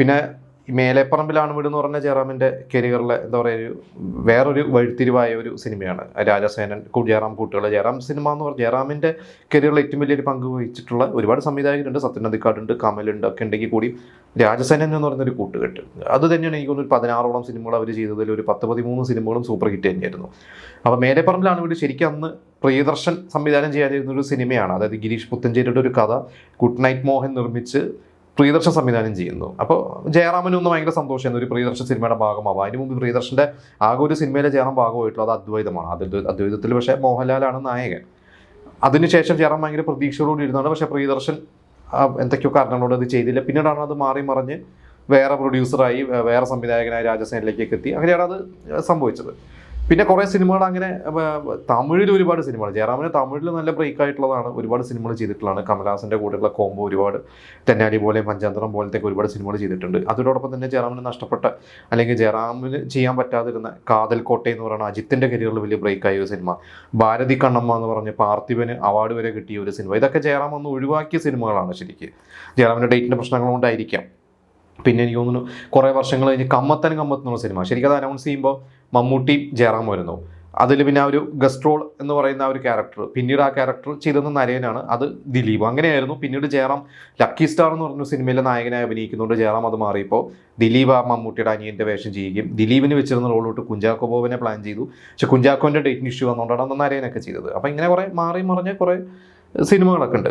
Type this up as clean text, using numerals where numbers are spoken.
പിന്നെ മേലെപ്പറമ്പിലാണ് വീട് എന്ന് പറഞ്ഞ ജയറാമിൻ്റെ കരിയറിലെ എന്താ പറയുക വേറൊരു വഴിത്തിരിവായ ഒരു സിനിമയാണ് രാജസേനൻ ജയറാം കൂട്ടുകൾ. ജയറാം സിനിമ എന്ന് പറഞ്ഞാൽ ജയറാമിൻ്റെ കരിയറിൽ ഏറ്റവും വലിയൊരു പങ്ക് വഹിച്ചിട്ടുള്ള ഒരുപാട് സംവിധായകരുണ്ട്, സത്യൻ അന്തിക്കാടുണ്ട്, കമലുണ്ട് ഒക്കെ ഉണ്ടെങ്കിൽ കൂടി രാജസേനൻ എന്ന് പറയുന്നൊരു കൂട്ടുകെട്ട് അത് തന്നെയാണ്. എനിക്ക് തോന്നുന്നു 16ഓളം സിനിമകൾ അവർ ചെയ്തതിൽ ഒരു 10-13 സിനിമകളും സൂപ്പർ ഹിറ്റ് തന്നെയായിരുന്നു. അപ്പോൾ മേലെപ്പറമ്പിലാണ് വീട് ശരിക്കും അന്ന് പ്രിയദർശൻ സംവിധാനം ചെയ്യാനിരുന്നൊരു സിനിമയാണ്. അതായത് ഗിരീഷ് പുത്തഞ്ചേരിയുടെ ഒരു കഥ ഗുഡ് നൈറ്റ് മോഹൻ നിർമ്മിച്ച് പ്രിയദർശൻ സംവിധാനം ചെയ്യുന്നു. അപ്പോൾ ജയറാമിനൊന്നും ഭയങ്കര സന്തോഷമായിരുന്നു ഒരു പ്രിയദർശൻ സിനിമയുടെ ഭാഗമാവുക. അതിന് മുമ്പ് പ്രിയദർശൻ്റെ ആകെ ഒരു സിനിമയിലെ ജയറാം ഭാഗമായിട്ടുള്ളത് അത് അദ്വൈതമാണ്. അദ്വൈതത്തിൽ പക്ഷേ മോഹൻലാലാണ് നായകൻ. അതിനുശേഷം ജയറാം ഭയങ്കര പ്രതീക്ഷയോടുകൂടി ഇരുന്നാണ്. പക്ഷേ പ്രിയദർശൻ എന്തൊക്കെയോ കാരണങ്ങളോട് അത് ചെയ്തില്ല. പിന്നീടാണ് അത് മാറി മറിഞ്ഞ് വേറെ പ്രൊഡ്യൂസറായി വേറെ സംവിധായകനായ രാജസേനയിലേക്കൊക്കെ എത്തി. അങ്ങനെയാണ് അത് സംഭവിച്ചത്. പിന്നെ കുറേ സിനിമകൾ അങ്ങനെ തമിഴിൽ ഒരുപാട് സിനിമകൾ ജയറാമിന് തമിഴിൽ നല്ല ബ്രേക്ക് ആയിട്ടുള്ളതാണ്. ഒരുപാട് സിനിമകൾ ചെയ്തിട്ടുള്ളതാണ്. കമലഹാസൻ്റെ കൂടെയുള്ള കോംബോ ഒരുപാട്, തെന്നാലി പോലെയും പഞ്ചാന്തരം പോലത്തെ ഒരുപാട് സിനിമകൾ ചെയ്തിട്ടുണ്ട്. അതോടൊപ്പം തന്നെ ജയറാമിന് നഷ്ടപ്പെട്ട അല്ലെങ്കിൽ ജയറാമിന് ചെയ്യാൻ പറ്റാതിരുന്ന കാതൽ കോട്ട എന്ന് പറയുന്ന അജിത്തിൻ്റെ കരിയറിൽ വലിയ ബ്രേക്കായ ഒരു സിനിമ, ഭാരതി കണ്ണമ്മ എന്ന് പറഞ്ഞ് പാർത്ഥിവന് അവാർഡ് വരെ കിട്ടിയ ഒരു സിനിമ. ഇതൊക്കെ ജയറാം ഒന്ന് ഒഴിവാക്കിയ സിനിമകളാണ്. ശരിക്കും ജയറാമിൻ്റെ ഡേറ്റിൻ്റെ പ്രശ്നങ്ങൾ കൊണ്ടായിരിക്കാം. പിന്നെ എനിക്ക് തോന്നുന്നു കുറേ വർഷങ്ങൾ കഴിഞ്ഞ് കമ്മത്തൻ എന്നുള്ള സിനിമ ശരിക്കും അത് അനൗൺസ് ചെയ്യുമ്പോൾ മമ്മൂട്ടി ജയറാം വരുന്നു. അതിൽ പിന്നെ ആ ഒരു ഗസ്ട്രോൾ എന്ന് പറയുന്ന ആ ഒരു ക്യാരക്ടർ, പിന്നീട് ആ ക്യാരക്ടർ ചെയ്തെന്ന് നരയനാണ്, അത് ദിലീപ്. അങ്ങനെയായിരുന്നു. പിന്നീട് ജയറാം ലക്കി സ്റ്റാർ എന്ന് പറഞ്ഞ സിനിമയിലെ നായകനായി അഭിനയിക്കുന്നുണ്ട്. ജയറാം അത് മാറിയപ്പോൾ ദിലീപ് ആ മമ്മൂട്ടിയുടെ അനിയൻ്റെ വേഷം ചെയ്യുകയും ദിലീപിന് വെച്ചിരുന്ന റോളോട്ട് കുഞ്ചാക്കോ ബോബനെ പ്ലാൻ ചെയ്തു. പക്ഷെ കുഞ്ചാക്കോൻ്റെ ഡേറ്റിന് ഇഷ്യൂ വന്നുകൊണ്ടാണ് അന്ന് നരയനൊക്കെ ചെയ്തത്. അപ്പോൾ ഇങ്ങനെ കുറേ മാറി മറിഞ്ഞ കുറേ സിനിമകളൊക്കെ ഉണ്ട്.